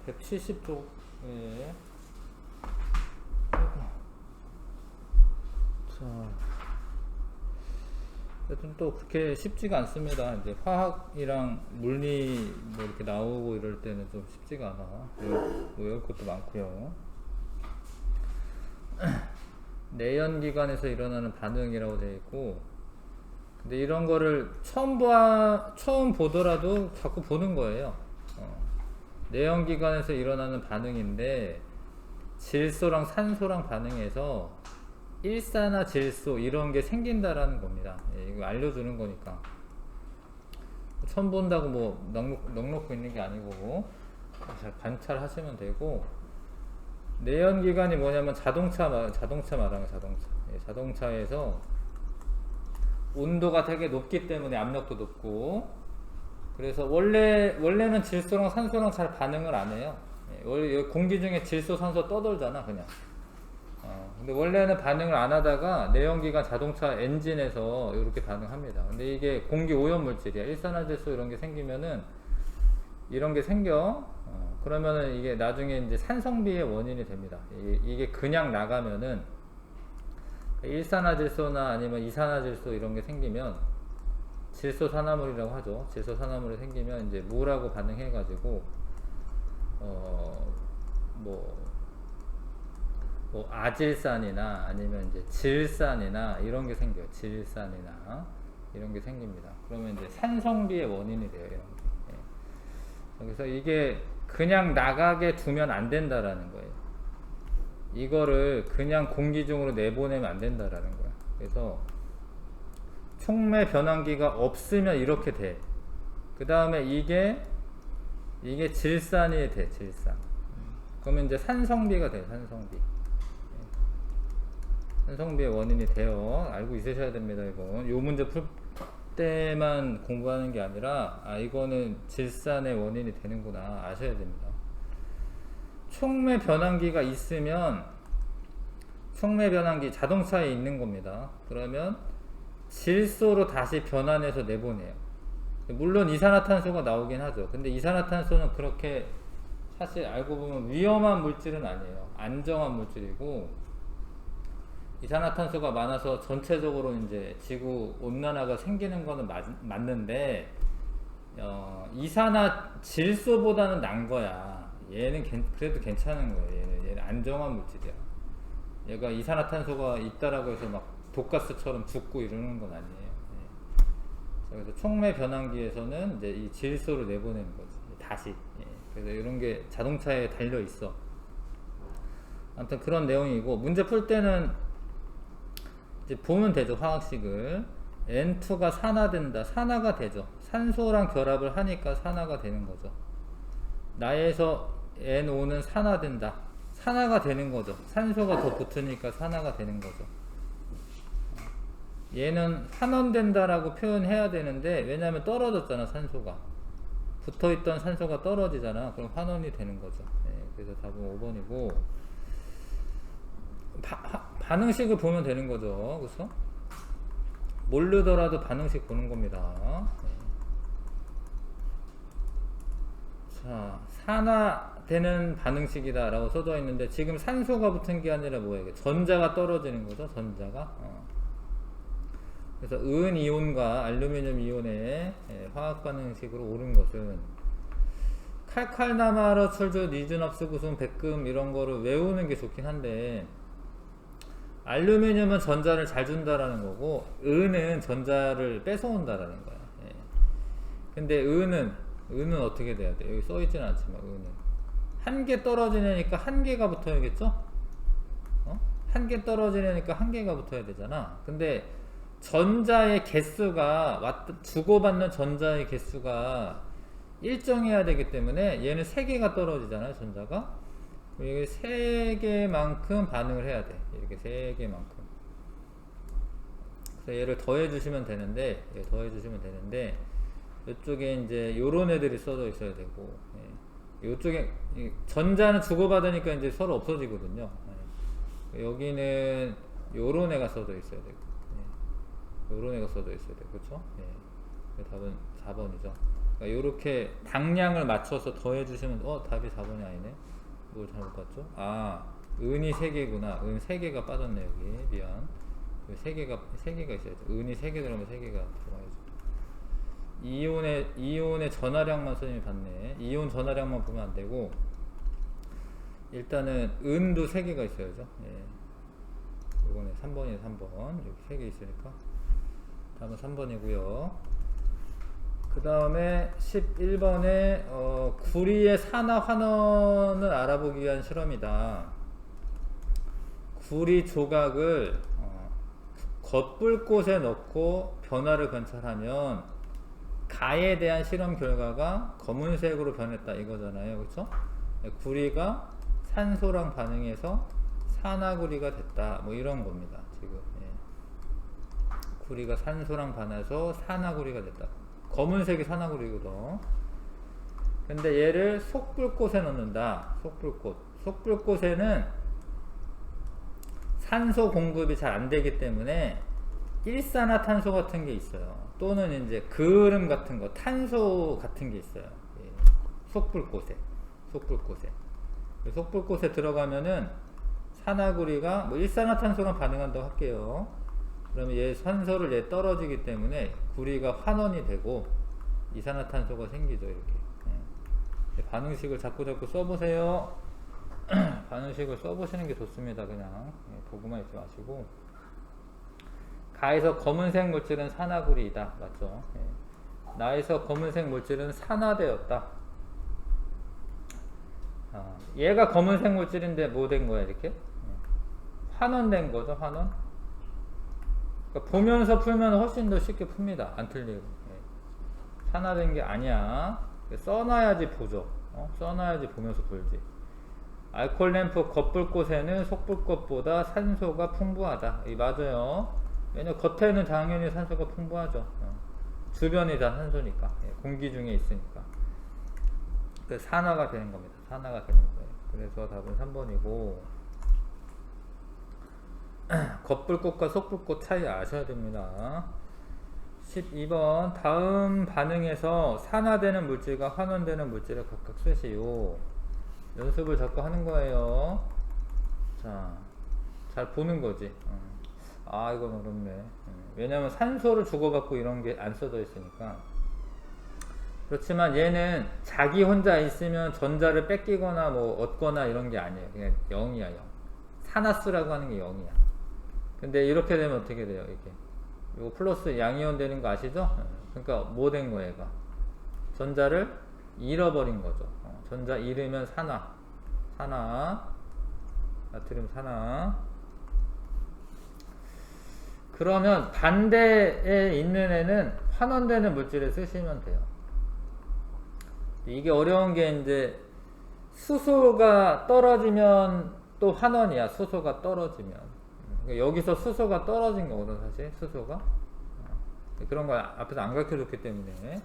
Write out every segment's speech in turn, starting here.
170쪽에 자, 여튼 또 그렇게 쉽지가 않습니다. 이제 화학이랑 물리 뭐 이렇게 나오고 이럴 때는 좀 쉽지가 않아. 외울 것도 많고요. 내연기관에서 일어나는 반응이라고 되어 있고, 근데 이런 거를 처음 보더라도 자꾸 보는 거예요. 내연기관에서 일어나는 반응인데 질소랑 산소랑 반응해서 일산화질소 이런 게 생긴다라는 겁니다. 예, 이거 알려주는 거니까 처음 본다고 뭐 넉넉히 있는 게 아니고 잘 관찰하시면 되고, 내연기관이 뭐냐면 자동차 말하는 자동차. 예, 자동차에서 온도가 되게 높기 때문에 압력도 높고, 그래서 원래는 질소랑 산소랑 잘 반응을 안 해요. 예, 원래 공기 중에 질소, 산소 떠돌잖아 그냥. 근데 원래는 반응을 안 하다가 내연기관 자동차 엔진에서 이렇게 반응합니다. 근데 이게 공기 오염 물질이야. 일산화질소 이런 게 생기면은 이런 게 생겨. 그러면은 이게 나중에 이제 산성비의 원인이 됩니다. 이게 그냥 나가면은 일산화질소나 아니면 이산화질소 이런 게 생기면 질소산화물이라고 하죠. 질소산화물이 생기면 이제 물하고 반응해가지고 뭐 아질산이나 아니면 이제 질산이나 이런 게 생겨요. 질산이나 이런 게 생깁니다. 그러면 이제 산성비의 원인이 돼요. 이런 게. 예. 그래서 이게 그냥 나가게 두면 안 된다라는 거예요. 이거를 그냥 공기 중으로 내보내면 안 된다라는 거야. 그래서 촉매 변환기가 없으면 이렇게 돼. 그 다음에 이게 질산이 돼. 질산. 그러면 이제 산성비가 돼. 산성비의 원인이 돼요. 알고 있으셔야 됩니다. 이건 요 문제 풀 때만 공부하는 게 아니라 이거는 질산의 원인이 되는구나 아셔야 됩니다. 촉매 변환기가 있으면, 촉매 변환기 자동차에 있는 겁니다. 그러면 질소로 다시 변환해서 내보내요. 물론 이산화탄소가 나오긴 하죠. 근데 이산화탄소는 그렇게 사실 알고 보면 위험한 물질은 아니에요. 안정한 물질이고, 이산화탄소가 많아서 전체적으로 이제 지구 온난화가 생기는 거는 맞는데, 이산화질소보다는 난 거야. 얘는 그래도 괜찮은 거예요. 얘는 안정한 물질이야. 얘가 이산화탄소가 있다라고 해서 막 독가스처럼 죽고 이러는 건 아니에요. 예. 그래서 촉매 변환기에서는 이제 이 질소를 내보내는 거지. 다시. 예. 그래서 이런 게 자동차에 달려 있어. 아무튼 그런 내용이고, 문제 풀 때는 이제 보면 되죠. 화학식을 N2가 산화된다. 산화가 되죠. 산소랑 결합을 하니까 산화가 되는 거죠. 나에서 NO는 산화된다. 산화가 되는 거죠. 산소가 더 붙으니까 산화가 되는 거죠. 얘는 환원된다라고 표현해야 되는데, 왜냐하면 떨어졌잖아. 산소가 붙어있던 산소가 떨어지잖아. 그럼 환원이 되는 거죠. 네, 그래서 답은 5번이고 반응식을 보면 되는 거죠. 그래서 모르더라도 반응식 보는 겁니다. 네. 자, 산화되는 반응식이다 라고 써져 있는데, 지금 산소가 붙은 게 아니라 뭐예요? 전자가 떨어지는 거죠. 전자가. 그래서 은 이온과 알루미늄 이온의 화학 반응식으로 오른 것은 칼칼나마러 철조 니준합수구순 백금 이런 거를 외우는 게 좋긴 한데, 알루미늄은 전자를 잘 준다라는 거고, 은은 전자를 뺏어온다라는 거야. 예. 근데 은은 어떻게 돼야 돼? 여기 써있지는 않지만 은은 한 개 떨어지려니까 한 개가 붙어야겠죠? 한 개 떨어지려니까 한 개가 붙어야 되잖아. 근데 전자의 개수가 주고받는 전자의 개수가 일정해야 되기 때문에 얘는 세 개가 떨어지잖아요. 전자가 이게 세 개만큼 반응을 해야 돼. 이렇게 세 개만큼. 그래서 얘를 더해 주시면 되는데, 이쪽에 이제 요런 애들이 써져 있어야 되고, 이쪽에 전자는 주고받으니까 이제 서로 없어지거든요. 여기는 요런 애가 써져 있어야 되고, 요런 애가 써져 있어야 되고, 그렇죠? 답은 4번이죠. 그러니까 요렇게 당량을 맞춰서 더해주시면 답이 4번이 아니네. 뭘 잘못 봤죠? 은이 3개구나. 은 3개가 빠졌네 여기. 미안. 3개가 있어야죠. 은이 3개 들어가면 3개가 들어가야죠. 이온의 전하량만 선생님이 봤네. 이온 전하량만 보면 안 되고 일단은 은도 3개가 있어야죠. 예. 요거는 3번이에요. 3번. 여기 3개 있으니까 다음은 3번이고요. 그 다음에 11번에 구리의 산화 환원을 알아보기 위한 실험이다. 구리 조각을 겉불꽃에 넣고 변화를 관찰하면 가에 대한 실험 결과가 검은색으로 변했다 이거잖아요. 그렇죠? 구리가 산소랑 반응해서 산화구리가 됐다. 뭐 이런 겁니다. 지금. 예. 구리가 산소랑 반해서 산화구리가 됐다. 검은색이 산화구리거든. 근데 얘를 속불꽃에 넣는다. 속불꽃에는 산소 공급이 잘 안 되기 때문에 일산화탄소 같은 게 있어요. 또는 이제 그름 같은 거, 탄소 같은 게 있어요. 예. 속불꽃에 들어가면은 산화구리가 뭐 일산화탄소랑 반응한다고 할게요. 그러면 얘 산소를 떨어지기 때문에 구리가 환원이 되고 이산화탄소가 생기죠. 이렇게. 예. 반응식을 자꾸 써보세요. 반응식을 써보시는 게 좋습니다. 그냥 보고만 있지 마시고. 가에서 검은색 물질은 산화구리이다. 맞죠? 예. 나에서 검은색 물질은 산화되었다. 얘가 검은색 물질인데 뭐 된 거야 이렇게? 환원된 거죠. 환원. 그러니까 보면서 풀면 훨씬 더 쉽게 풉니다. 안 틀리고. 예. 산화된 게 아니야. 써놔야지 보죠. 써놔야지 보면서 풀지. 알코올 램프 겉불꽃에는 속불꽃보다 산소가 풍부하다. 맞아요. 왜냐면 겉에는 당연히 산소가 풍부하죠. 주변이 다 산소니까. 예. 공기 중에 있으니까. 산화가 되는 겁니다. 산화가 되는 거예요. 그래서 답은 3번이고 겉불꽃과 속불꽃 차이 아셔야 됩니다. 12번 다음 반응에서 산화되는 물질과 환원되는 물질을 각각 쓰시오. 연습을 자꾸 하는 거예요. 자, 잘 보는 거지. 이건 어렵네. 왜냐면 산소를 주고받고 이런 게 안 써져 있으니까. 그렇지만 얘는 자기 혼자 있으면 전자를 뺏기거나 뭐 얻거나 이런 게 아니에요. 그냥 0이야, 0. 산화수라고 하는 게 0이야. 근데 이렇게 되면 어떻게 돼요, 이게? 이거 플러스 양이온 되는 거 아시죠? 그러니까 뭐 된 거예요, 얘가? 전자를 잃어버린 거죠. 전자 잃으면 산화. 나트륨 산화. 그러면 반대에 있는 애는 환원되는 물질을 쓰시면 돼요. 이게 어려운 게 이제 수소가 떨어지면 또 환원이야. 수소가 떨어지면. 그러니까 여기서 수소가 떨어진 거거든, 사실. 수소가. 그런 거 앞에서 안 가르쳐 줬기 때문에.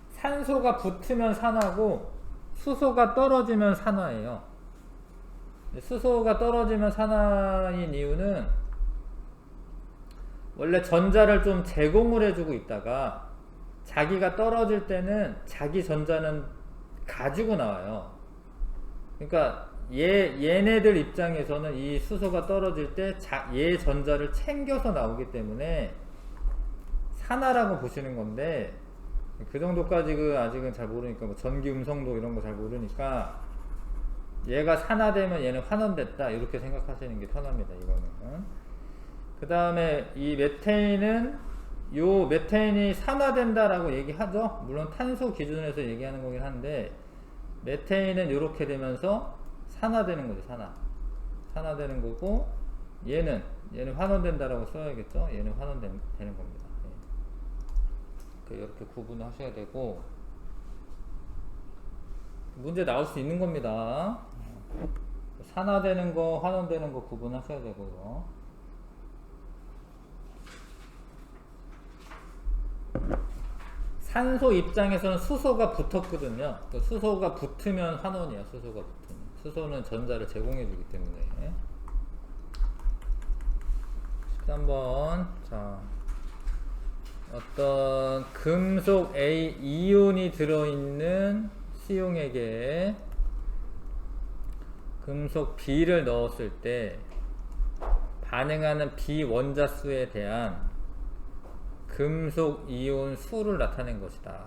산소가 붙으면 산화고 수소가 떨어지면 산화예요. 수소가 떨어지면 산화인 이유는 원래 전자를 좀 제공을 해주고 있다가 자기가 떨어질 때는 자기 전자는 가지고 나와요. 그러니까 얘네들 입장에서는 이 수소가 떨어질 때 얘 전자를 챙겨서 나오기 때문에 산화라고 보시는 건데, 그 정도까지 아직은 잘 모르니까 뭐 전기 음성도 이런 거 잘 모르니까 얘가 산화되면 얘는 환원됐다 이렇게 생각하시는 게 편합니다. 이거는. 그 다음에 이 메테인이 산화된다라고 얘기하죠. 물론 탄소 기준에서 얘기하는 거긴 한데 메테인은 이렇게 되면서 산화되는 거죠. 산화되는 거고 얘는 환원된다라고 써야겠죠. 얘는 환원되는 겁니다. 예. 이렇게 구분을 하셔야 되고 문제 나올 수 있는 겁니다. 산화되는 거, 환원되는 거 구분하셔야 되고요. 산소 입장에서는 수소가 붙었거든요. 수소가 붙으면 환원이야. 수소가 붙으면. 수소는 전자를 제공해 주기 때문에. 13번. 자, 어떤 금속 A 이온이 들어있는 수용액에 금속 B를 넣었을 때 반응하는 B 원자수에 대한 금속 이온 수를 나타낸 것이다.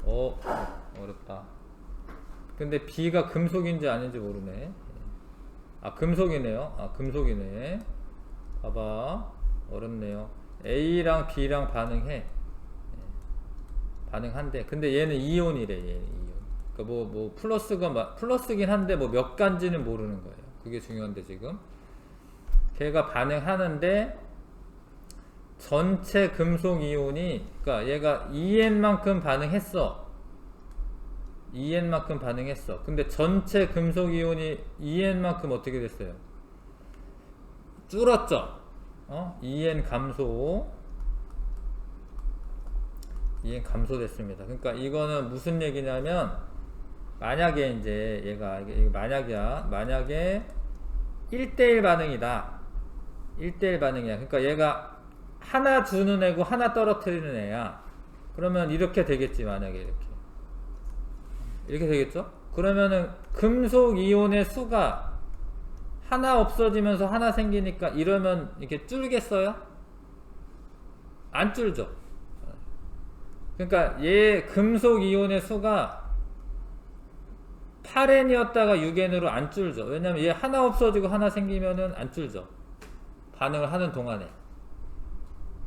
어렵다. 근데 B가 금속인지 아닌지 모르네. 아, 금속이네요. 아, 금속이네. 봐봐. 어렵네요. A랑 B랑 반응해. 반응한대. 근데 얘는 이온이래, 얘는 이온. 그러니까 뭐 플러스긴 한데 뭐 몇 간지는 모르는 거예요. 그게 중요한데 지금. 걔가 반응하는데 전체 금속 이온이, 그러니까 얘가 EN만큼 반응했어. EN만큼 반응했어. 근데 전체 금속 이온이 EN만큼 어떻게 됐어요? 줄었죠? EN 감소. EN 감소됐습니다. 그러니까 이거는 무슨 얘기냐면, 만약에 이제 얘가, 이게 만약이야. 만약에 1대1 반응이다. 1대1 반응이야. 그러니까 얘가 하나 주는 애고 하나 떨어뜨리는 애야. 그러면 이렇게 되겠지, 만약에 이렇게 되겠죠? 그러면은 금속 이온의 수가 하나 없어지면서 하나 생기니까 이러면 이렇게 줄겠어요? 안 줄죠. 그러니까 얘 금속 이온의 수가 8N이었다가 6N으로 안 줄죠. 왜냐면 얘 하나 없어지고 하나 생기면은 안 줄죠. 반응을 하는 동안에.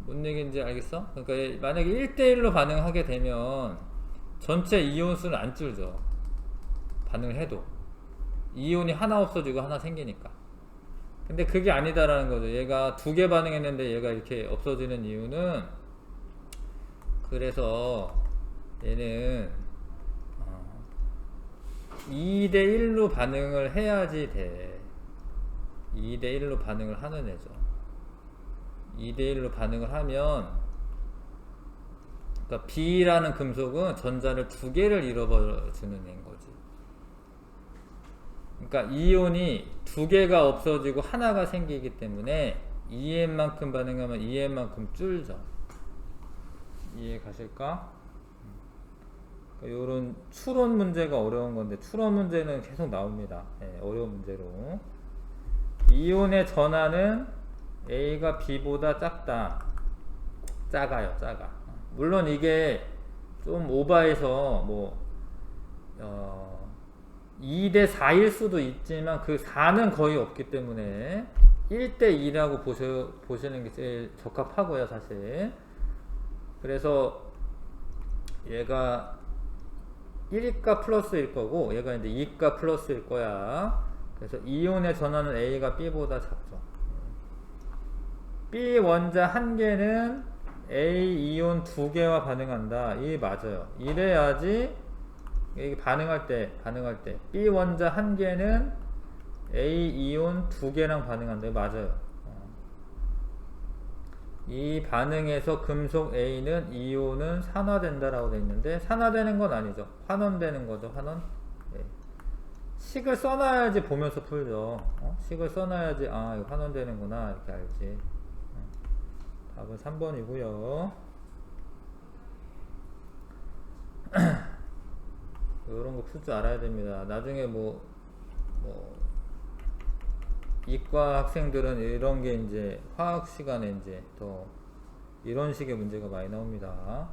뭔 얘기인지 알겠어? 그러니까 얘 만약에 1대1로 반응하게 되면 전체 이온 수는 안 줄죠. 반응을 해도. 이온이 하나 없어지고 하나 생기니까. 근데 그게 아니다라는 거죠. 얘가 두 개 반응했는데 얘가 이렇게 없어지는 이유는, 그래서 얘는 2대1로 반응을 해야지 돼. 2대1로 반응을 하는 애죠. 2대1로 반응을 하면, 그러니까 B라는 금속은 전자를 두 개를 잃어버려주는 애인 거지. 그러니까 이온이 두 개가 없어지고 하나가 생기기 때문에 EN만큼 반응하면 EN만큼 줄죠. 이해 가실까? 요런 추론 문제가 어려운 건데, 추론 문제는 계속 나옵니다. 어려운 문제로. 이온의 전하는 A가 B보다 작아요. 작아. 물론 이게 좀 오버해서 2대 4일 수도 있지만 그 4는 거의 없기 때문에 1대 2라고 보시는 게 제일 적합하고요, 사실. 그래서 얘가 1가 플러스일 거고 얘가 이제 2가 플러스일 거야. 그래서 이온의 전하는 A가 B보다 작죠. B 원자 한 개는 A 이온 두 개와 반응한다. 이 맞아요. 이래야지 이게 반응할 때 B 원자 한 개는 A 이온 두 개랑 반응한다. 맞아요. 이 반응에서 금속 A는 이온은 산화된다라고 되어 있는데, 산화되는 건 아니죠. 환원되는 거죠. 환원. 식을 써놔야지 보면서 풀죠. 식을 써놔야지 아 이거 환원되는구나 이렇게 알지. 답은 3번이고요. 이런 거 풀 줄 알아야 됩니다. 나중에 이과 학생들은 이런 게 이제 화학 시간에 이제 더 이런 식의 문제가 많이 나옵니다.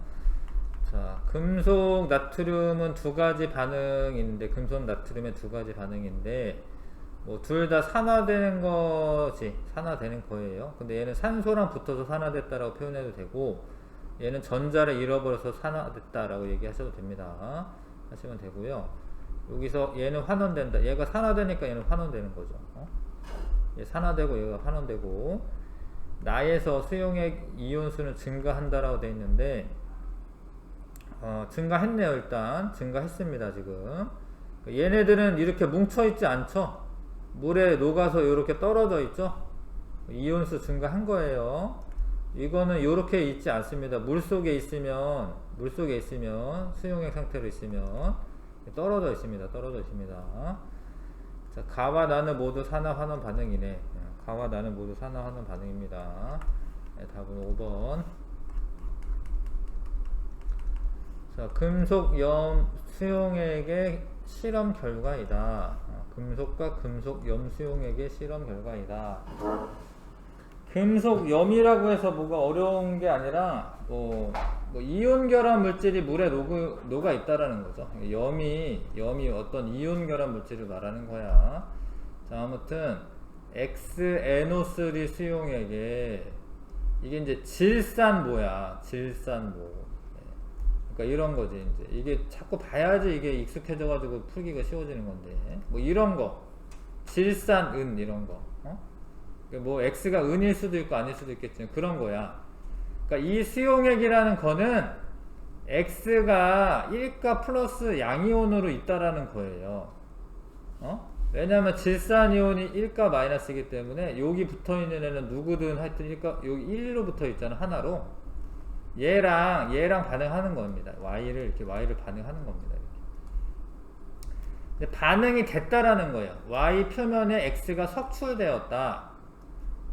자, 금속 나트륨은 두 가지 반응인데, 금속 나트륨의 두 가지 반응인데, 둘 다 산화되는 거예요. 근데 얘는 산소랑 붙어서 산화됐다라고 표현해도 되고, 얘는 전자를 잃어버려서 산화됐다라고 얘기하셔도 됩니다. 하시면 되고요. 여기서 얘는 환원된다. 얘가 산화되니까 얘는 환원되는 거죠. 얘 산화되고 얘가 환원되고, 나에서 수용액 이온수는 증가한다라고 되어 있는데, 증가했네요. 일단 증가했습니다. 지금 얘네들은 이렇게 뭉쳐있지 않죠. 물에 녹아서 이렇게 떨어져 있죠. 이온수 증가한 거예요. 이거는 이렇게 있지 않습니다. 물속에 있으면 수용액 상태로 있으면 떨어져 있습니다. 자, 가와 나는 모두 산화 환원 반응이네. 가와 나는 모두 산화 환원 반응입니다. 네, 답은 5번. 자, 금속 염 수용액의 실험 결과이다. 금속과 금속 염 수용액의 실험 결과이다. 금속 염이라고 해서 뭐가 어려운 게 아니라 뭐 이온 결합 물질이 물에 녹아 있다라는 거죠. 염이 어떤 이온 결합 물질을 말하는 거야. 자, 아무튼 XNO3 수용액에 이게 이제 질산모야. 질산모. 그러니까 이런 거지. 이제 이게 자꾸 봐야지 이게 익숙해져 가지고 풀기가 쉬워지는 건데, 뭐 이런 거 질산은 이런 거, 뭐 X가 은일 수도 있고 아닐 수도 있겠지만 그런 거야. 그러니까 이 수용액이라는 거는 X가 1가 플러스 양이온으로 있다라는 거예요. 왜냐하면 질산이온이 1가 마이너스이기 때문에 여기 붙어있는 애는 누구든 하여튼 1가 여기 1로 붙어있잖아. 하나로 얘랑 반응하는 겁니다. Y를 반응하는 겁니다. 이렇게. 근데 반응이 됐다라는 거예요. Y 표면에 X가 석출되었다.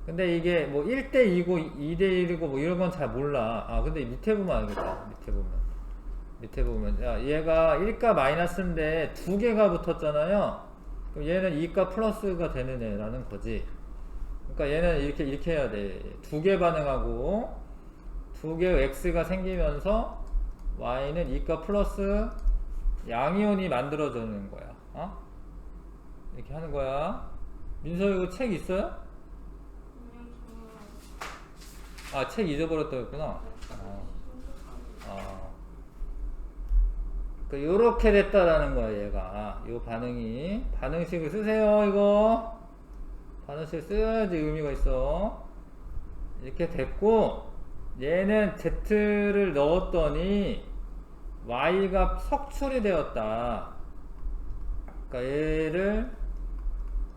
근데 이게 뭐 1대2고 2대1이고 뭐 이런 건 잘 몰라. 근데 밑에 보면 알겠다. 밑에 보면 야, 얘가 1가 마이너스인데 두 개가 붙었잖아요. 그럼 얘는 2가 플러스가 되는 애라는 거지. 그러니까 얘는 이렇게 해야 돼. 두 개 반응하고 두 개의 X가 생기면서 Y는 2가 플러스 양이온이 만들어지는 거야. 이렇게 하는 거야. 민서 이거 책 있어요? 책 잊어버렸다 했구나. 요렇게 됐다라는 거야, 얘가. 요 반응식을 쓰세요, 이거. 반응식 써야지 의미가 있어. 이렇게 됐고, 얘는 Z를 넣었더니 Y가 석출이 되었다. 그러니까 얘를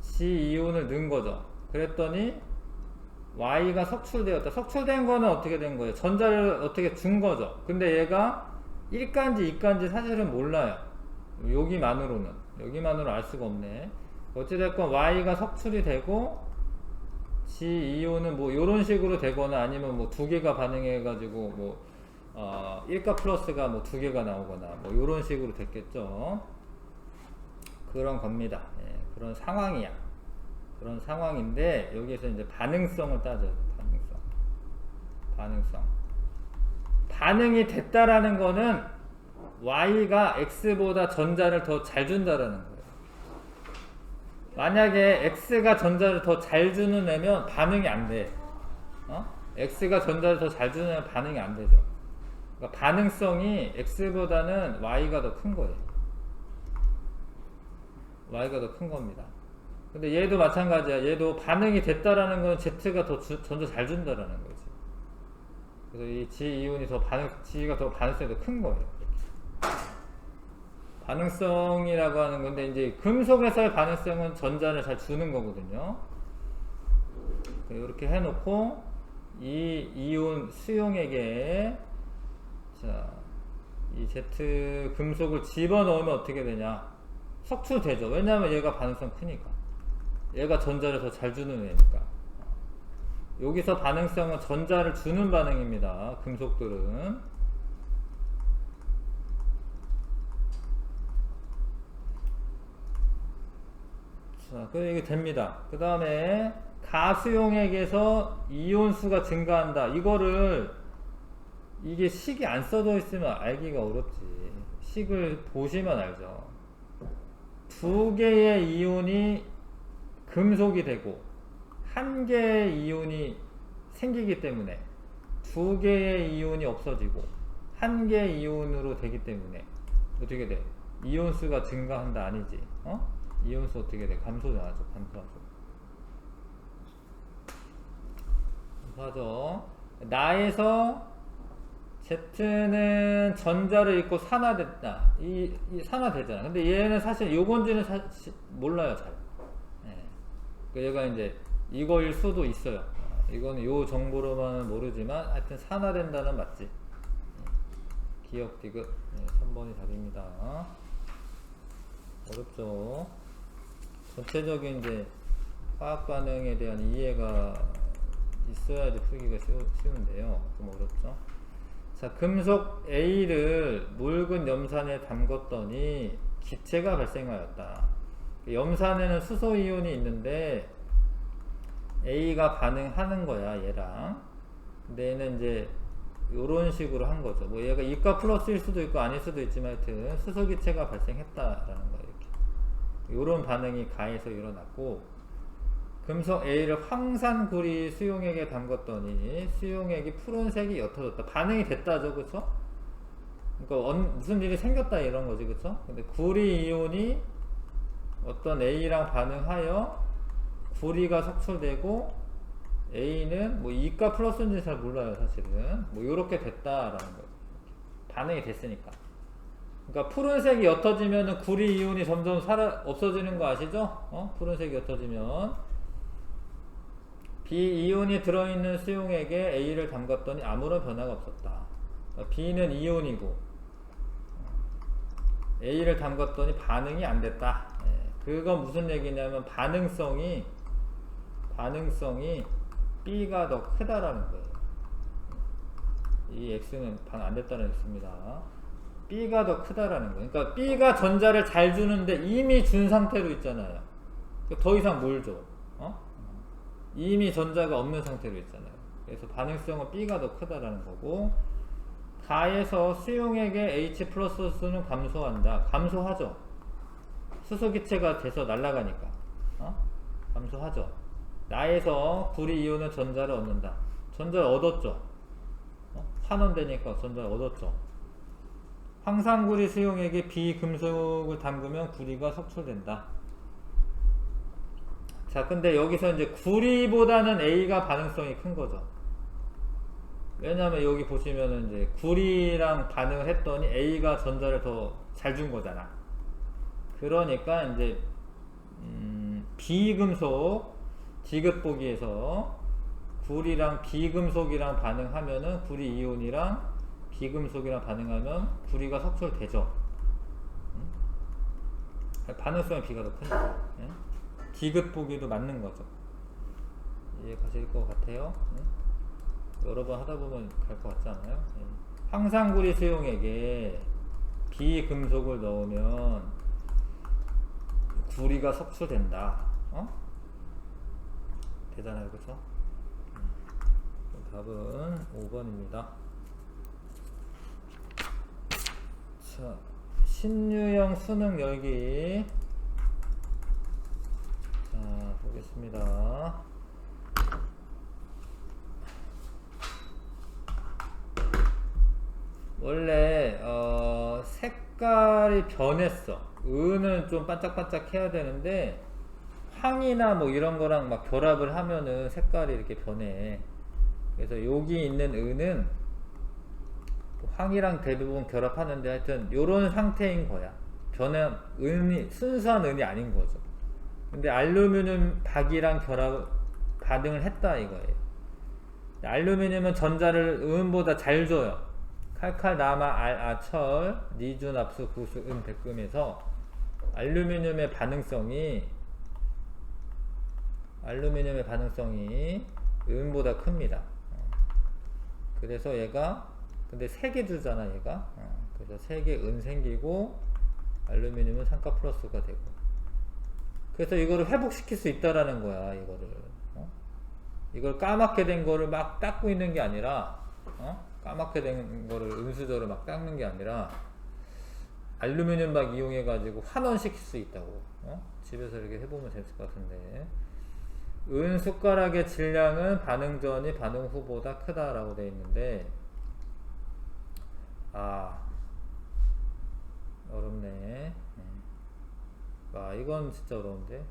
G2온을 넣은 거죠. 그랬더니 Y가 석출되었다. 석출된 거는 어떻게 된 거예요? 전자를 어떻게 준 거죠. 근데 얘가 1가인지 2가인지 사실은 몰라요. 여기만으로 알 수가 없네. 어찌됐건 Y가 석출이 되고 G2온은 뭐 요런 식으로 되거나 아니면 뭐 두 개가 반응해가지고 뭐 1가 플러스가 뭐 두 개가 나오거나 뭐 요런 식으로 됐겠죠. 그런 겁니다. 그런 상황이야. 그런 상황인데 여기에서 이제 반응성을 따져요. 반응성. 반응이 됐다라는 거는 Y가 X보다 전자를 더 잘 준다라는 거예요. 만약에 X가 전자를 더 잘 주는 애면 반응이 안 돼. X가 전자를 더 잘 주는 애면 반응이 안 되죠. 그러니까 반응성이 X보다는 Y가 더 큰 거예요. Y가 더 큰 겁니다. 근데 얘도 마찬가지야. 얘도 반응이 됐다라는 건 Z가 더 전자 잘 준다라는 거지. 그래서 이 G2온이 G가 더 반응성이 더 큰 거예요. 반응성이라고 하는 건데, 이제 금속에서의 반응성은 전자를 잘 주는 거거든요. 이렇게 해놓고, 이 이온 수용액에, 자, 이 Z 금속을 집어넣으면 어떻게 되냐? 석출되죠. 왜냐하면 얘가 반응성 크니까. 얘가 전자를 더 잘 주는 애니까. 여기서 반응성은 전자를 주는 반응입니다. 금속들은. 자, 이게 됩니다. 그 다음에 가수용액에서 이온수가 증가한다. 이게 식이 안 써져 있으면 알기가 어렵지. 식을 보시면 알죠. 두 개의 이온이 금속이 되고 한 개의 이온이 생기기 때문에 두 개의 이온이 없어지고 한 개의 이온으로 되기 때문에 어떻게 돼? 이온수가 증가한다 아니지? 이온수 어떻게 돼? 감소하죠. 감소하죠. 나에서 Z는 전자를 잃고 산화됐다. 이 산화되잖아. 근데 얘는 사실 요건지는 몰라요, 잘. 얘가 이제 이거일 수도 있어요. 이거는 요 정보로만은 모르지만 하여튼 산화된다는 맞지. 기억 디귿 3번이 답입니다. 어렵죠. 전체적인 이제 화학 반응에 대한 이해가 있어야지 풀기가 쉬운데요. 좀 어렵죠. 자, 금속 A를 묽은 염산에 담궜더니 기체가 발생하였다. 염산에는 수소 이온이 있는데 A가 반응하는 거야, 얘랑. 근데 얘는 이제 요런 식으로 한 거죠. 뭐 얘가 이가 플러스일 수도 있고 아닐 수도 있지만 하여튼 수소 기체가 발생했다라는 거예요. 이렇게. 요런 반응이 가해서 일어났고, 금속 A를 황산구리 수용액에 담궜더니 수용액이 푸른색이 옅어졌다. 반응이 됐다죠, 그쵸? 그러니까 무슨 일이 생겼다 이런 거지, 그쵸? 근데 구리 이온이 어떤 A랑 반응하여 구리가 석출되고 A는 뭐 이가 플러스인지 잘 몰라요, 사실은. 뭐 요렇게 됐다라는 거예요. 반응이 됐으니까. 그러니까 푸른색이 옅어지면은 구리 이온이 점점 없어지는 거 아시죠? 푸른색이 옅어지면 B 이온이 들어있는 수용액에 A를 담갔더니 아무런 변화가 없었다. 그러니까 B는 이온이고 A를 담갔더니 반응이 안 됐다. 그건 무슨 얘기냐면 반응성이 B가 더 크다라는 거예요. 이 X는 반응 안 됐다는 X입니다. B가 더 크다라는 거예요. 그러니까 B가 전자를 잘 주는데 이미 준 상태로 있잖아요. 더 이상 뭘 줘? 이미 전자가 없는 상태로 있잖아요. 그래서 반응성은 B가 더 크다라는 거고, 가에서 수용액의 H 플러스 수는 감소한다. 감소하죠. 수소 기체가 돼서 날아가니까. 감소하죠. 나에서 구리 이온은 전자를 얻는다. 전자를 얻었죠. 환원되니까 전자를 얻었죠. 황산구리 수용액에 비금속을 담그면 구리가 석출된다. 자, 근데 여기서 이제 구리보다는 A가 반응성이 큰 거죠. 왜냐면 여기 보시면은 이제 구리랑 반응을 했더니 A가 전자를 더 잘 준 거잖아. 그러니까 이제 비금속 디귿보기에서 구리랑 비금속이랑 반응하면은 구리 이온이랑 비금속이랑 반응하면 구리가 석출되죠. 반응성의 B가 더 크니까. 디귿보기도 맞는 거죠. 이해 가실 것 같아요. 여러 번 하다 보면 갈 것 같지 않아요? 황산구리 수용액에 비금속을 넣으면 구리가 석출된다. 되잖아요, 그쵸? 답은 5번입니다. 자, 신유형 수능 열기. 자, 보겠습니다. 원래 색깔이 변했어. 은은 좀 반짝반짝 해야 되는데 황이나 뭐 이런 거랑 막 결합을 하면은 색깔이 이렇게 변해. 그래서 여기 있는 은은 황이랑 대부분 결합하는데 하여튼 요런 상태인 거야. 은이 순수한 은이 아닌 거죠. 근데 알루미늄 박이랑 반응을 했다 이거예요. 알루미늄은 전자를 은보다 잘 줘요. 칼칼, 나마, 알, 아, 철, 니준, 압수, 구수, 은, 백금에서 알루미늄의 반응성이 은보다 큽니다. 그래서 얘가 근데 3개 주잖아 얘가. 그래서 3개 은 생기고 알루미늄은 산가 플러스가 되고, 그래서 이거를 회복시킬 수 있다라는 거야. 이걸 까맣게 된 거를 막 닦고 있는 게 아니라 까맣게 된 거를 은수저로 막 닦는 게 아니라 알루미늄 막 이용해 가지고 환원시킬 수 있다고. 집에서 이렇게 해보면 재밌을 것 같은데, 은 숟가락의 질량은 반응 전이 반응 후보다 크다라고 되어 있는데, 어렵네. 이건 진짜 어려운데.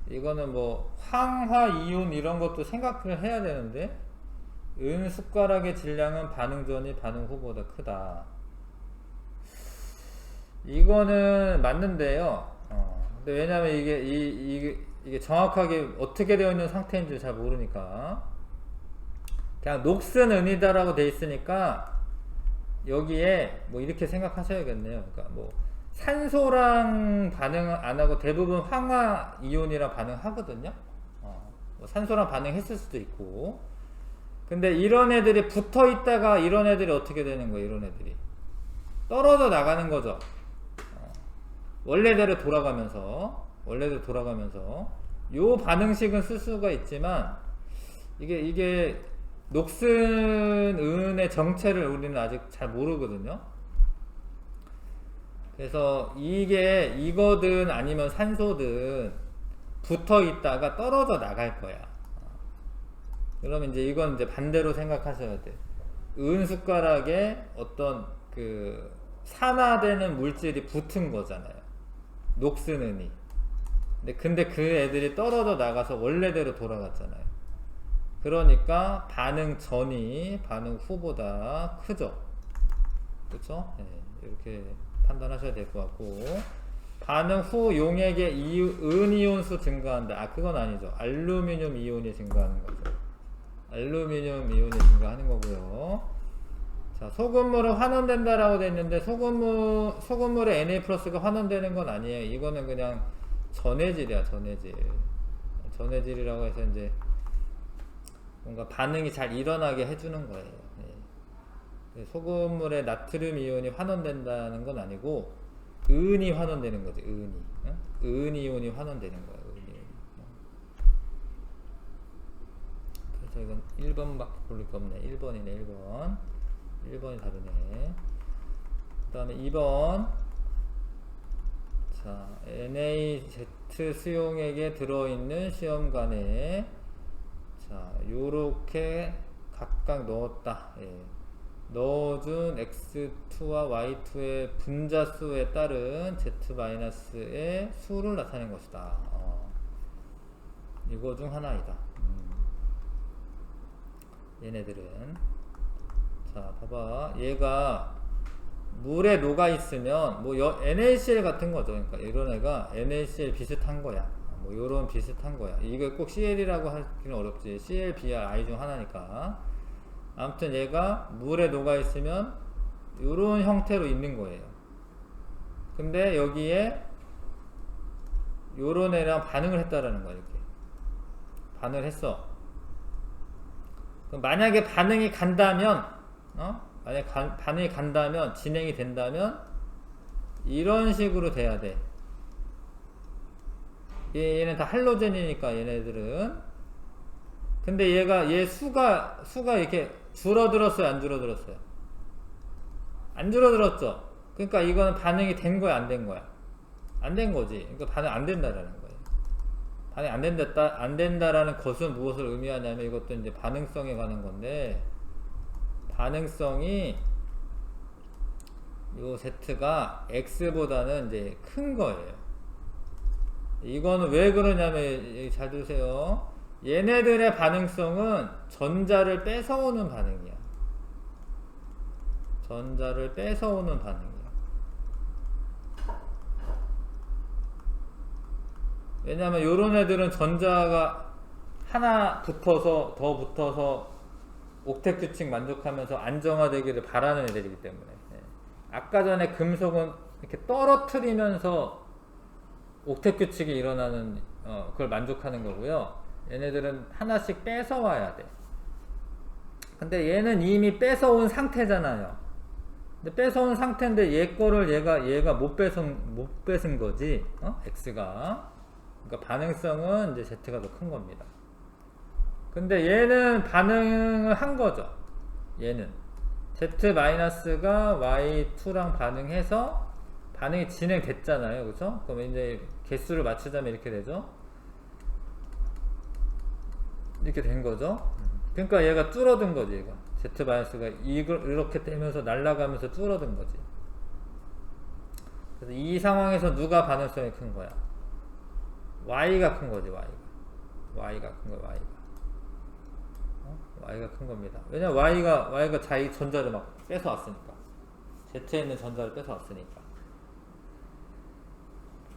이거는 뭐 황화 이온 이런 것도 생각을 해야 되는데, 은 숟가락의 질량은 반응 전이 반응 후보다 크다. 이거는 맞는데요. 근데 왜냐면 이게 정확하게 어떻게 되어 있는 상태인지 잘 모르니까 그냥 녹슨 은이다라고 돼 있으니까 여기에 뭐 이렇게 생각하셔야겠네요. 그러니까 뭐 산소랑 반응 안 하고 대부분 황화 이온이랑 반응하거든요. 뭐 산소랑 반응했을 수도 있고. 근데 이런 애들이 붙어 있다가 이런 애들이 어떻게 되는 거예요? 이런 애들이 떨어져 나가는 거죠. 원래대로 돌아가면서 요 반응식은 쓸 수가 있지만 이게 녹슨 은의 정체를 우리는 아직 잘 모르거든요. 그래서 이거든 아니면 산소든 붙어 있다가 떨어져 나갈 거야. 그러면 이제 이건 이제 반대로 생각하셔야 돼. 은 숟가락에 어떤 그 산화되는 물질이 붙은 거잖아요. 녹슨 은이. 근데 그 애들이 떨어져 나가서 원래대로 돌아갔잖아요. 그러니까 반응 전이 반응 후보다 크죠. 그렇죠? 네, 이렇게 판단하셔야 될 것 같고, 반응 후 용액의 은이온수 증가한다. 그건 아니죠. 알루미늄 이온이 증가하는 거죠. 알루미늄 이온이 증가하는 거고요. 자, 소금물은 환원된다라고 돼 있는데 소금물에 Na+가 환원되는 건 아니에요. 이거는 그냥 전해질이야, 전해질이라고 해서 이제 뭔가 반응이 잘 일어나게 해주는 거예요. 네. 소금물에 나트륨 이온이 환원된다는 건 아니고 은이 환원되는 거지. 은 이온이 환원되는 거예요. 그래서 이건 1번밖에 고를 게 없네. 1번이네. 1번이 다르네. 그 다음에 2번. 자, NaZ 수용액에 들어있는 시험관에 자, 요렇게 각각 넣었다. 넣어준 X2와 Y2의 분자수에 따른 Z-의 수를 나타낸 것이다. 이거 중 하나이다. 얘네들은. 자, 봐봐. 얘가 물에 녹아 있으면 뭐 NaCl 같은 거죠. 그러니까 이런 애가 NaCl 비슷한 거야. 뭐 요런 비슷한 거야. 이거 꼭 CL이라고 하기는 어렵지. CL, Br, I 중 하나니까. 아무튼 얘가 물에 녹아 있으면 요런 형태로 있는 거예요. 근데 여기에 요런 애랑 반응을 했다라는 거야. 이렇게 반응을 했어. 그럼 만약에 반응이 간다면 만약에 반응이 간다면, 진행이 된다면 이런 식으로 돼야 돼. 얘는 다 할로젠이니까 얘네들은. 근데 얘 수가 이렇게 줄어들었어요, 안 줄어들었어요? 안 줄어들었죠. 그러니까 이거는 반응이 된 거야, 안 된 거야? 안 된 거지. 그러니까 반응 안 된다라는 거예요. 반응 안 된다라는 것은 무엇을 의미하냐면, 이것도 이제 반응성에 관한 건데, 반응성이 요 Z가 X보다는 이제 큰 거예요. 이거는 왜 그러냐면, 잘 들으세요. 얘네들의 반응성은 전자를 뺏어오는 반응이야. 전자를 뺏어오는 반응이야. 왜냐면 요런 애들은 전자가 하나 더 붙어서 옥텟 규칙 만족하면서 안정화되기를 바라는 애들이기 때문에. 아까 전에 금속은 이렇게 떨어뜨리면서 옥텟 규칙이 일어나는 그걸 만족하는 거고요. 얘네들은 하나씩 뺏어와야 돼. 근데 얘는 이미 뺏어온 상태잖아요. 근데 뺏어온 상태인데 얘 거를 얘가 못 뺏은 거지. X가. 그러니까 반응성은 이제 Z가 더 큰 겁니다. 근데 얘는 반응을 한 거죠. 얘는 Z-가 Y2랑 반응해서 반응이 진행됐잖아요. 그죠? 그럼 이제 개수를 맞추자면 이렇게 되죠. 이렇게 된 거죠. 그러니까 얘가 줄어든 거지. 얘가 Z-가 이렇게 되면서 날아가면서 줄어든 거지. 그래서 이 상황에서 누가 반응성이 큰 거야? Y가 큰 거지. Y가 큰 거야. Y가 큰 겁니다. 왜냐면 Y가 자기 전자를 막 뺏어왔으니까. Z에 있는 전자를 뺏어왔으니까.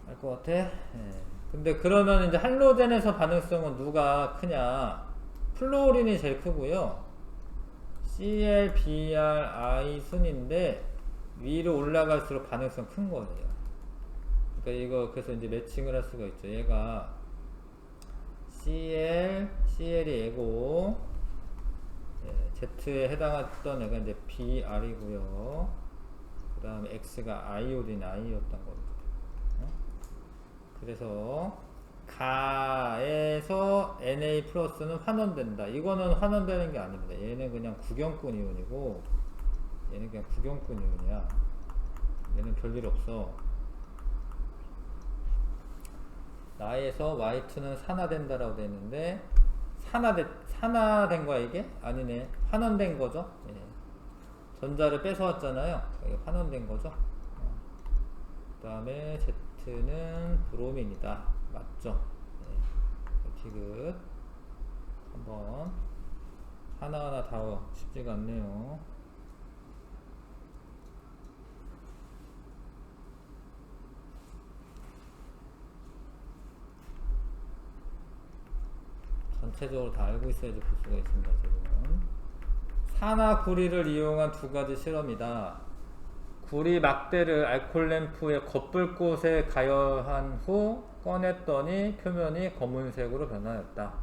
알 것 같아? 근데 그러면 이제 할로젠에서 반응성은 누가 크냐? 플로린이 제일 크고요. Cl, Br, I 순인데 위로 올라갈수록 반응성 큰 거예요. 그러니까 이거 그래서 이제 매칭을 할 수가 있죠. 얘가 CL이 얘고, 예, Z에 해당했던 애가 이제 BR이고요. 그 다음에 X가 아이오딘 I였던 겁니다. 그래서 가에서 Na 플러스는 환원된다. 이거는 환원되는 게 아닙니다. 얘는 그냥 구경꾼 이온이고, 얘는 그냥 구경꾼 이온이야. 얘는 별일 없어. 나에서 Y2는 산화된다라고 되어 있는데, 산화된 거야 이게? 아니네. 환원된 거죠. 예. 전자를 뺏어왔잖아요. 이게 환원된 거죠. 그 다음에 Z는 브로민이다. 맞죠? 예. 디귿 한번 하나하나 다 쉽지가 않네요. 전체적으로 다 알고 있어야지 볼 수가 있습니다. 지금 산화구리를 이용한 두 가지 실험이다. 구리 막대를 알코올 램프의 겉불꽃에 가열한 후 꺼냈더니 표면이 검은색으로 변하였다.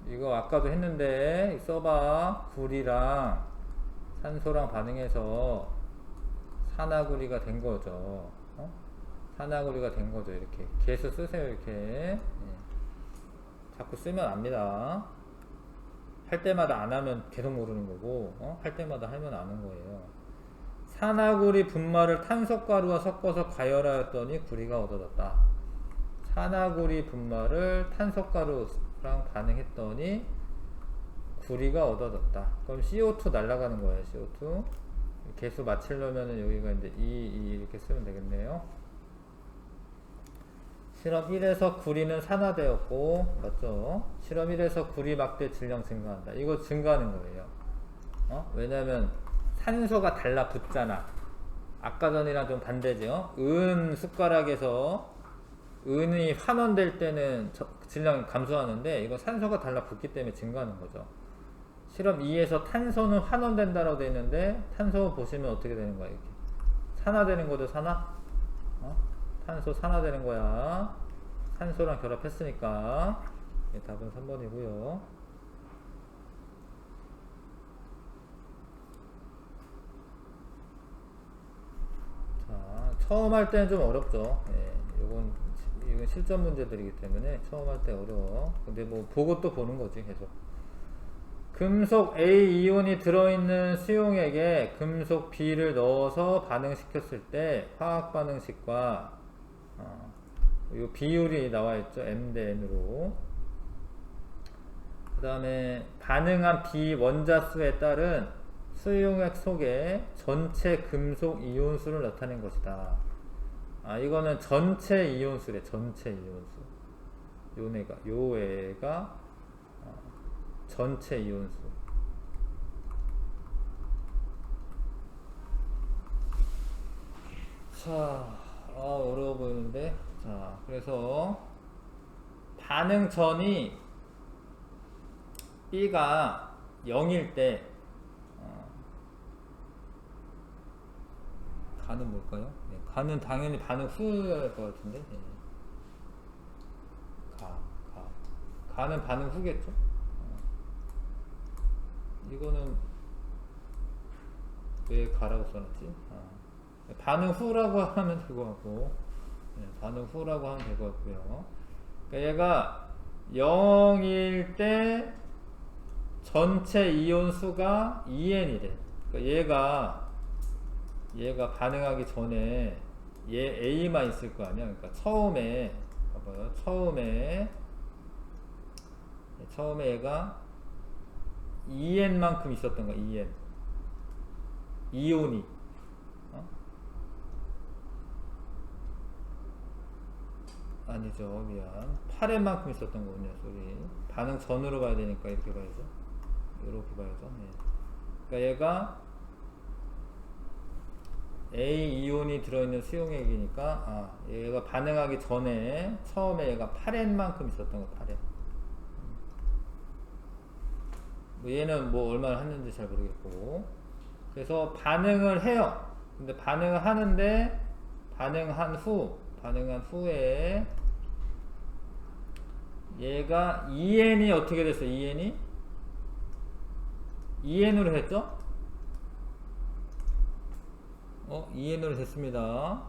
이거 아까도 했는데 써봐. 구리랑 산소랑 반응해서 산화구리가 된 거죠. 산화구리가 된 거죠. 이렇게 계속 쓰세요. 이렇게 자꾸 쓰면 압니다. 할 때마다 안 하면 계속 모르는 거고, 할 때마다 하면 아는 거예요. 산화구리 분말을 탄소가루와 섞어서 가열하였더니 구리가 얻어졌다. 산화구리 분말을 탄소가루랑 반응했더니 구리가 얻어졌다. 그럼 CO2 날아가는 거예요. CO2 개수 맞추려면은 여기가 이제 2 이렇게 쓰면 되겠네요. 실험 1에서 구리는 산화되었고, 맞죠? 실험 1에서 구리 막대 질량 증가한다. 이거 증가하는 거예요. 왜냐면 산소가 달라붙잖아. 아까 전이랑 좀 반대죠. 은 숟가락에서 은이 환원될 때는 질량이 감소하는데, 이거 산소가 달라붙기 때문에 증가하는 거죠. 실험 2에서 탄소는 환원된다라고 되어 있는데, 탄소 보시면 어떻게 되는 거야? 이렇게 산화되는 거죠. 산화? 탄소 산화되는 거야. 산소랑 결합했으니까. 답은 3번이고요. 자, 처음 할 때는 좀 어렵죠. 이건 실전 문제들이기 때문에 처음 할 때 어려워. 근데 뭐 보고 또 보는 거지 계속. 금속 A 이온이 들어있는 수용액에 금속 B를 넣어서 반응시켰을 때 화학 반응식과 이 비율이 나와있죠. M 대 N으로. 그 다음에 반응한 B 원자수에 따른 수용액 속에 전체 금속 이온수를 나타낸 것이다. 이거는 전체 이온수래. 전체 이온수. 요 애가 전체 이온수. 자, 어려워 보이는데. 자, 그래서 반응 전이 B가 0일 때 가는 뭘까요? 가는 당연히 반응 후일 것 같은데. 가는 반응 후겠죠? 이거는 왜 가라고 써놨지? 반응 후라고 하면 될 것 같고, 반응 후라고 하면 될 것 같고요. 그러니까 얘가 0일 때 전체 이온 수가 2N이래. 그러니까 얘가 반응하기 전에 얘 A만 있을 거 아니야. 그러니까 처음에 봐봐요. 처음에 얘가 2N만큼 있었던 거야. 2N 이온이 아니죠. 미안. 8N만큼 있었던 거군요. 소리. 반응 전으로 봐야 되니까 이렇게 봐야죠. 이렇게 봐야죠. 그러니까 얘가 A 이온이 들어있는 수용액이니까 얘가 반응하기 전에 처음에 얘가 8N만큼 있었던 거. 8N. 뭐 얘는 뭐 얼마나 했는지 잘 모르겠고. 그래서 반응을 해요. 근데 반응을 하는데 반응한 후 반응한 후에 얘가 2n이 어떻게 됐어? 2n으로 했죠? 2n으로 됐습니다.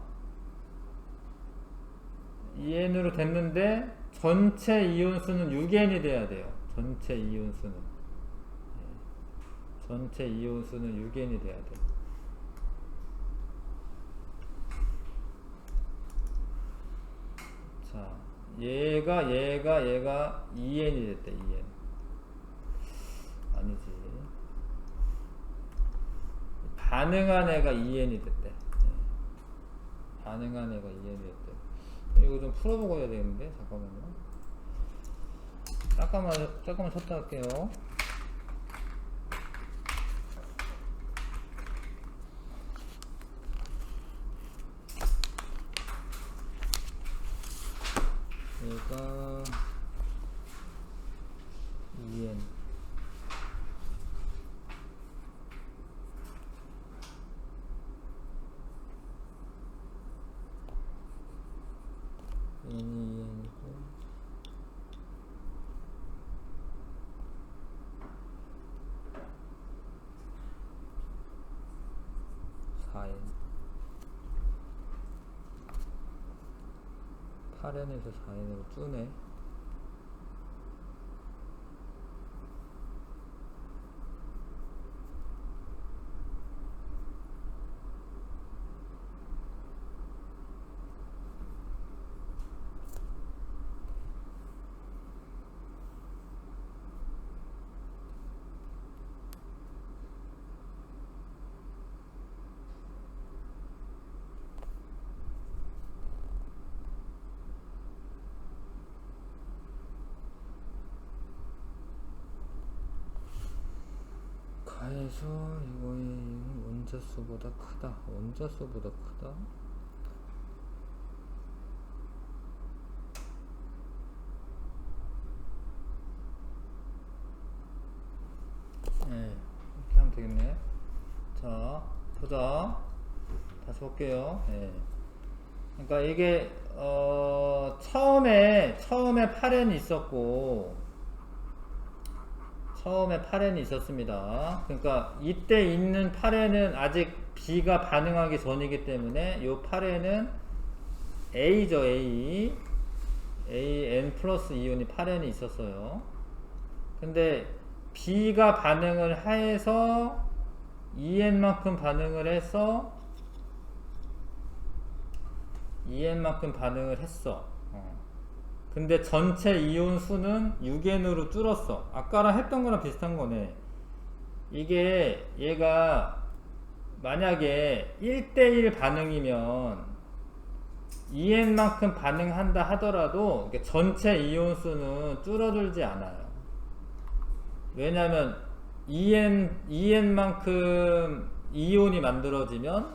2n으로 됐는데 전체 이온수는 6n이 돼야 돼요. 전체 이온수는 6n이 돼야 돼요. 자, 얘가 2n이 됐대. 2n 아니지. 반응한 애가 2n이 됐대. 반응한 애가 2n이 됐대. 이거 좀 풀어보고 해야 되겠는데? 잠깐만 쳤다 할게요. 얘가 2n n이고 4n 8n에서 4n으로 뜨네. 가에서 이거의 원자수보다 크다. 원자수보다 크다. 네, 이렇게 하면 되겠네. 자, 보자. 다시 볼게요. 네. 그러니까 이게 처음에 8n이 있었고. 처음에 8n이 있었습니다. 그러니까 이때 있는 8n은 아직 B가 반응하기 전이기 때문에 이 8n은 A죠. n 플러스 이온이 8n이 있었어요. 근데 B가 반응을 해서 2n만큼 반응을 해서 2n만큼 반응을 했어. 근데 전체 이온 수는 6n으로 줄었어. 아까랑 했던 거랑 비슷한 거네. 이게 얘가 만약에 1대1 반응이면 2n만큼 반응한다 하더라도 전체 이온 수는 줄어들지 않아요. 왜냐면 2n만큼 이온이 만들어지면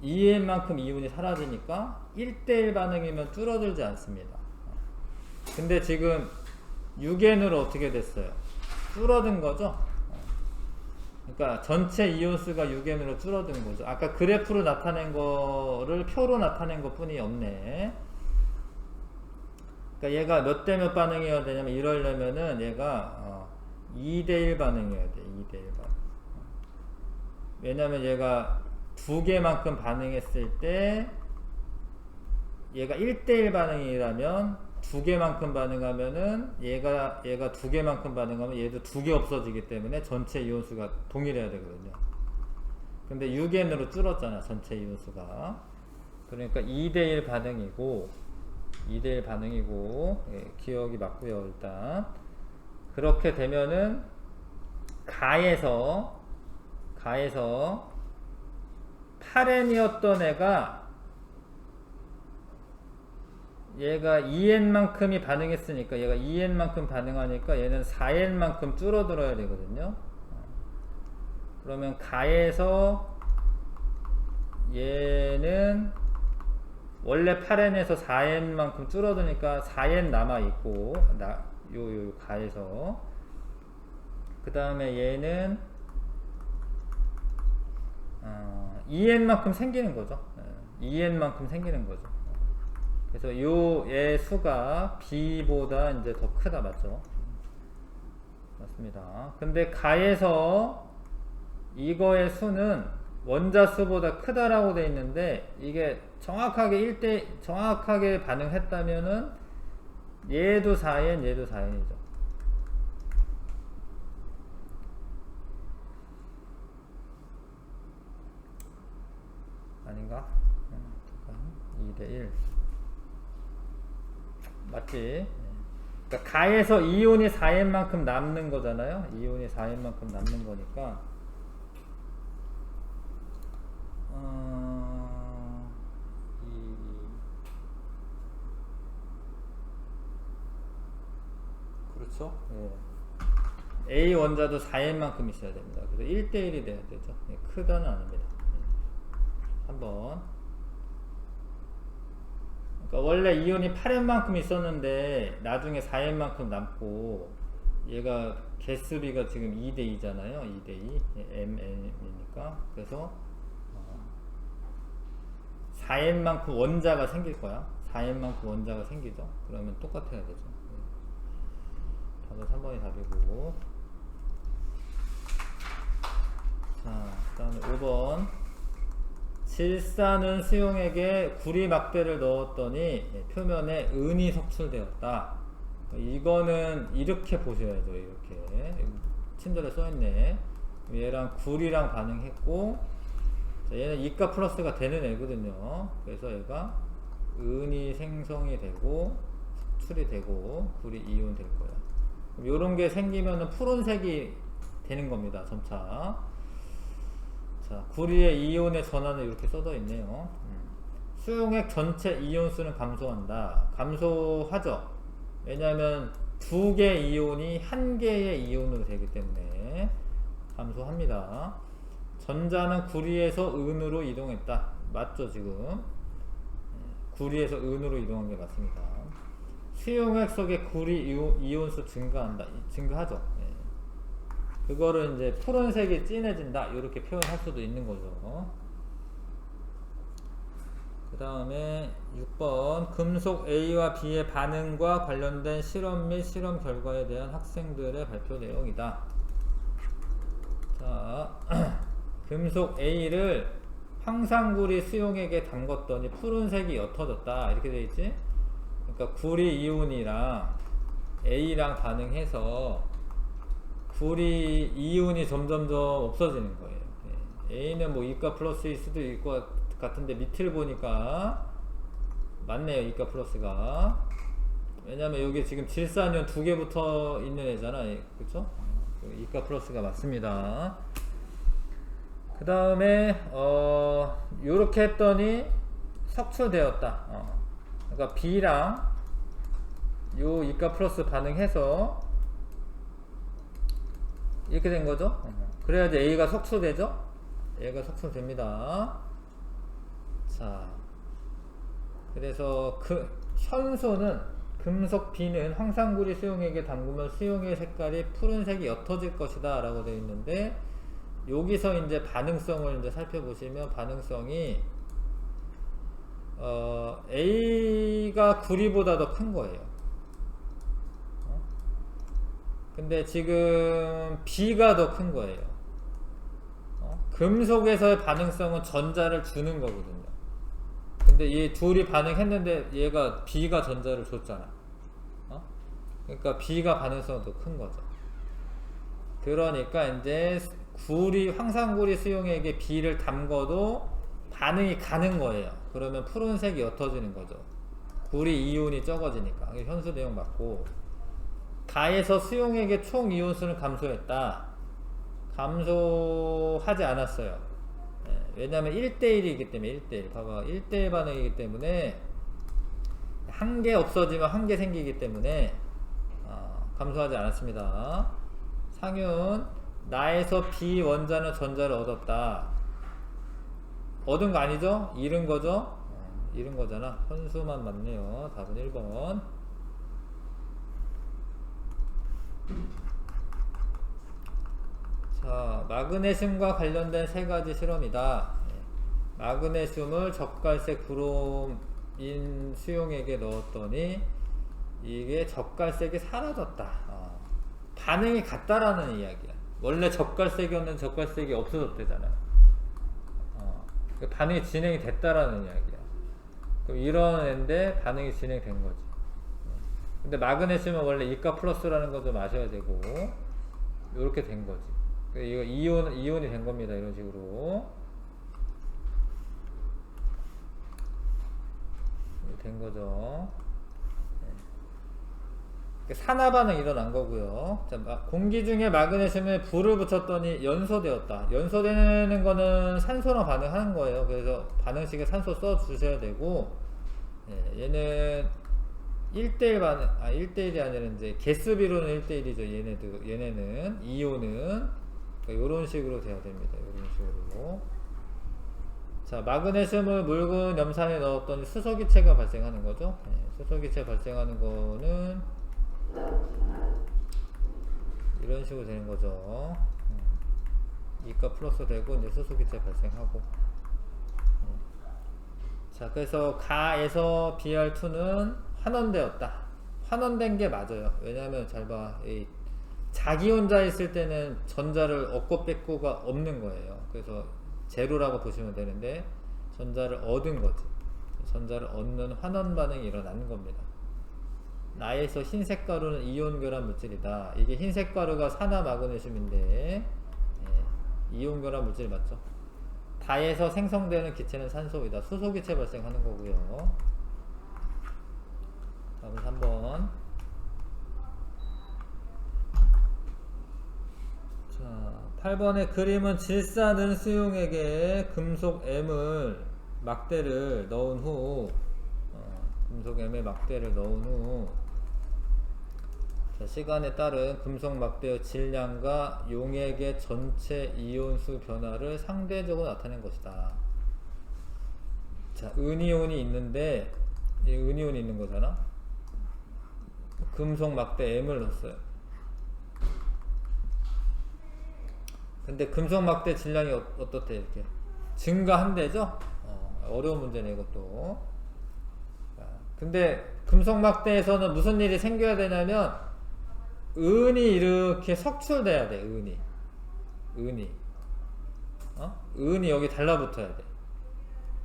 2n만큼 이온이 사라지니까 1대1 반응이면 줄어들지 않습니다. 근데 지금 6n으로 어떻게 됐어요? 줄어든 거죠? 그러니까 전체 이온수가 6n으로 줄어든 거죠. 아까 그래프로 나타낸 거를 표로 나타낸 것 뿐이 없네. 그러니까 얘가 몇 대 몇 반응이어야 되냐면 이러려면은 얘가 2대1 반응이어야 돼. 2대1 반응. 왜냐면 얘가 2개만큼 반응했을 때 얘가 1대1 반응이라면 2개만큼 반응하면은 얘가 2개만큼 반응하면 얘도 2개 없어지기 때문에 전체 이온수가 동일해야 되거든요. 근데 6n으로 줄었잖아. 전체 이온수가. 그러니까 2대1 반응이고 예, 기억이 맞고요. 일단 그렇게 되면은 가에서 8n이었던 애가 얘가 2n만큼이 반응했으니까 얘가 2n만큼 반응하니까 얘는 4n만큼 줄어들어야 되거든요. 그러면 가에서 얘는 원래 8n에서 4n만큼 줄어드니까 4n 남아있고 요 가에서 그 다음에 얘는 2n만큼 생기는 거죠. 2n만큼 생기는 거죠. 그래서 요의 수가 B보다 이제 더 크다. 맞죠? 맞습니다. 근데 가에서 이거의 수는 원자 수보다 크다라고 돼 있는데, 이게 정확하게 반응했다면은 얘도 4n, 얘도 4n이죠. 아닌가? 2대1 맞지? 그러니까 가에서 이온이 4n만큼 남는 거잖아요. 이온이 4n만큼 남는 거니까 그렇죠? 예. A 원자도 4n만큼 있어야 됩니다. 그래서 1대1이 돼야 되죠. 예, 크다는 아닙니다. 한번. 그러니까 원래 이온이 8n만큼 있었는데 나중에 4n만큼 남고, 얘가 개수비가 지금 2대2잖아요. 2대2 mn이니까. 그래서 4n만큼 원자가 생길 거야. 4n만큼 원자가 생기죠. 그러면 똑같아야 되죠. 답은 3번이 답이고. 자, 그 다음에 5번. 질산은 수용액에 구리막대를 넣었더니 표면에 은이 속출되었다. 이거는 이렇게 보셔야죠. 이렇게 친절에 써있네. 얘랑 구리랑 반응했고, 자, 얘는 이가 플러스가 되는 애거든요. 그래서 얘가 은이 생성이 되고 속출이 되고 구리 이온 될 거야. 요런 게 생기면은 푸른색이 되는 겁니다. 점차. 자, 구리의 이온의 전환을 이렇게 써져 있네요. 수용액 전체 이온수는 감소한다. 감소하죠. 왜냐하면 2개 이온이 1개의 이온으로 되기 때문에 감소합니다. 전자는 구리에서 은으로 이동했다. 맞죠, 지금? 구리에서 은으로 이동한 게 맞습니다. 수용액 속에 구리 이온수 증가한다. 증가하죠. 그거를 이제 푸른색이 진해진다. 이렇게 표현할 수도 있는 거죠. 그 다음에 6번. 금속 A와 B의 반응과 관련된 실험 및 실험 결과에 대한 학생들의 발표 내용이다. 자, 금속 A를 황산구리 수용액에 담궜더니 푸른색이 옅어졌다. 이렇게 되어 있지? 그러니까 구리 이온이랑 A랑 반응해서 구리 이온이 점점점 없어지는 거예요. A는 뭐 이가 플러스일 수도 있을 것 같은데 밑을 보니까 맞네요. 이가 플러스가. 왜냐면 여기 지금 질산이온 2개 붙어 있는 애잖아. 그쵸? 이가 플러스가 맞습니다. 그 다음에 요렇게 했더니 석출되었다. 그러니까 B랑 요 이가 플러스 반응해서 이렇게 된 거죠. 그래야지 A가 석출되죠. A가 석출됩니다. 자, 그래서 그 현소는 금속 B는 황산구리 수용액에 담그면 수용액 색깔이 푸른색이 옅어질 것이다 라고 되어 있는데, 여기서 이제 반응성을 이제 살펴보시면 반응성이 A가 구리보다 더 큰 거예요. 근데 지금 B가 더 큰 거예요. 금속에서의 반응성은 전자를 주는 거거든요. 근데 이 둘이 반응했는데 얘가 B가 전자를 줬잖아. 그러니까 B가 반응성은 더 큰 거죠. 그러니까 이제 황산구리 수용액에 B를 담궈도 반응이 가는 거예요. 그러면 푸른색이 옅어지는 거죠. 구리 이온이 적어지니까. 현수 내용 맞고. 가에서 수용액의 총 이온수는 감소했다. 감소하지 않았어요. 왜냐하면 1대1이기 때문에. 1대1 봐봐, 1대1 반응이기 때문에 한 개 없어지면 한 개 생기기 때문에 감소하지 않았습니다. 상윤, 나에서 B 원자는 전자를 얻었다. 얻은 거 아니죠? 잃은 거죠? 잃은 거잖아. 현수만 맞네요. 답은 1번. 자, 마그네슘과 관련된 3가지 실험이다. 마그네슘을 젓갈색 브롬 수용액에 넣었더니 이게 젓갈색이 사라졌다. 반응이 같다라는 이야기야. 원래 젓갈색이었는데 젓갈색이 없어졌대잖아요. 반응이 진행이 됐다라는 이야기야. 그럼 이런 애인데 반응이 진행된 거지. 근데 마그네슘은 원래 이가 플러스라는 거 좀 아셔야 되고, 이렇게 된 거지. 이거 이온이 된 겁니다. 이런 식으로 된 거죠. 산화 반응 일어난 거고요. 자, 공기 중에 마그네슘에 불을 붙였더니 연소되었다. 연소되는 거는 산소랑 반응하는 거예요. 그래서 반응식에 산소 써 주셔야 되고, 얘는 1대1 반응, 1대1이 아니라 이제 개수비로는 1대1이죠. 얘네는 이온은 이런 식으로 돼야 됩니다. 이런 식으로. 자, 마그네슘을 묽은 염산에 넣었더니 수소기체가 발생하는 거죠. 수소기체 발생하는 거는 이런 식으로 되는 거죠. 이가 플러스 되고 이제 수소기체 발생하고. 자, 그래서 가에서 Br2는 환원되었다. 환원된 게 맞아요. 왜냐하면 잘 봐. 자기 혼자 있을 때는 전자를 얻고 뺏고가 없는 거예요. 그래서 제로라고 보시면 되는데 전자를 얻은 거지. 전자를 얻는 환원 반응이 일어나는 겁니다. 나에서 흰색 가루는 이온 결합 물질이다. 이게 흰색 가루가 산화 마그네슘인데 이온 결합 물질 맞죠? 다에서 생성되는 기체는 산소이다. 수소 기체 발생하는 거고요. 다음 3번. 자, 8번의 그림은 질산은 수용액에 금속 M을 막대를 넣은 후 금속 M에 막대를 넣은 후 자, 시간에 따른 금속 막대의 질량과 용액의 전체 이온수 변화를 상대적으로 나타낸 것이다. 자, 은이온이 있는데 이 은이온이 있는 거잖아. 금속 막대 M을 넣었어요. 근데 금속 막대 질량이 어떻대? 이렇게 증가한대죠? 어려운 문제네 이것도. 근데 금속 막대에서는 무슨 일이 생겨야 되냐면 은이 이렇게 석출돼야 돼. 은이 여기 달라붙어야 돼.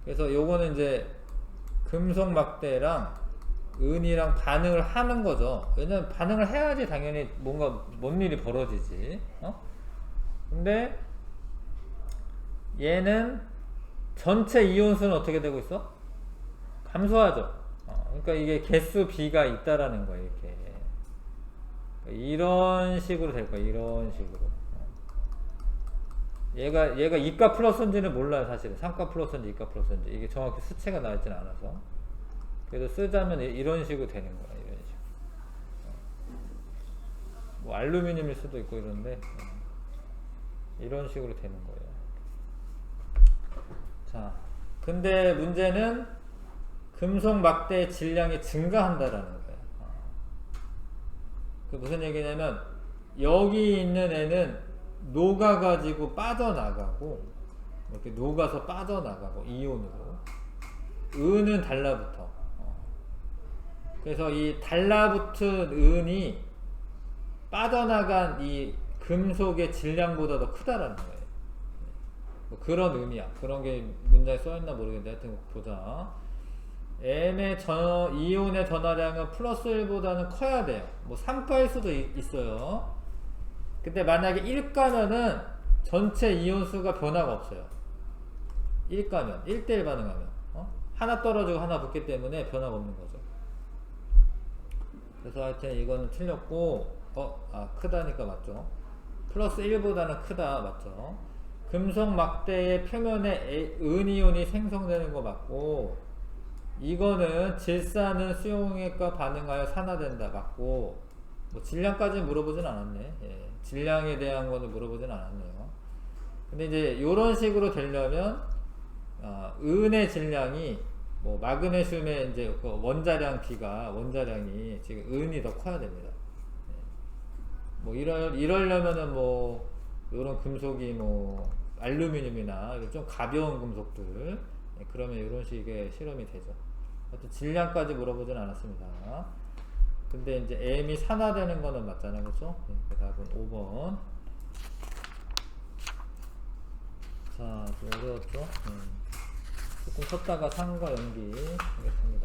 그래서 요거는 이제 금속 막대랑 은이랑 반응을 하는 거죠. 왜냐면 반응을 해야지 당연히 뭔 일이 벌어지지. 근데 얘는 전체 이온수는 어떻게 되고 있어? 감소하죠. 그러니까 이게 개수 B가 있다라는 거예요. 이렇게 이런 식으로 될 거예요. 이런 식으로. 얘가 이가 플러스인지는 몰라요. 사실은 3가 플러스인지 2가 플러스인지 이게 정확히 수치가 나있지는 않아서. 그래서 쓰자면 이런 식으로 되는 거야. 이런 식으로. 뭐 알루미늄일 수도 있고 이런데 이런 식으로 되는 거예요. 자, 근데 문제는 금속 막대의 질량이 증가한다라는 거예요. 그 무슨 얘기냐면 여기 있는 애는 녹아가지고 빠져나가고 이렇게 녹아서 빠져나가고 이온으로 은은 달라붙어. 그래서 이 달라붙은 은이 빠져나간 이 금속의 질량보다 더 크다라는 거예요. 뭐 그런 의미야. 그런 게 문장에 써있나 모르겠는데 하여튼 보자. M의 이온의 전하량은 플러스 1보다는 커야 돼요. 뭐 3가일 수도 있어요. 근데 만약에 1가면은 전체 이온수가 변화가 없어요. 1가면 1대1 반응하면 하나 떨어지고 하나 붙기 때문에 변화가 없는 거죠. 그래서 하여튼 이거는 틀렸고 크다니까 맞죠. 플러스 1보다는 크다 맞죠. 금속 막대의 표면에 은이온이 생성되는 거 맞고, 이거는 질산은 수용액과 반응하여 산화된다 맞고, 뭐 질량까지 물어보진 않았네. 질량에 대한 거는 물어보진 않았네요. 근데 이제 요런 식으로 되려면 은의 질량이 뭐 마그네슘의 이제 그 원자량이 지금 은이 더 커야 됩니다. 뭐 이러려면은 뭐 요런 금속이 뭐 알루미늄이나 좀 가벼운 금속들 그러면 이런 식의 실험이 되죠. 하여튼 질량까지 물어보진 않았습니다. 근데 이제 M이 산화되는 거는 맞잖아요, 그죠? 그 답은 5번. 자, 좀 어려웠죠? 조금 쳤다가 상과 연기 하겠습니다.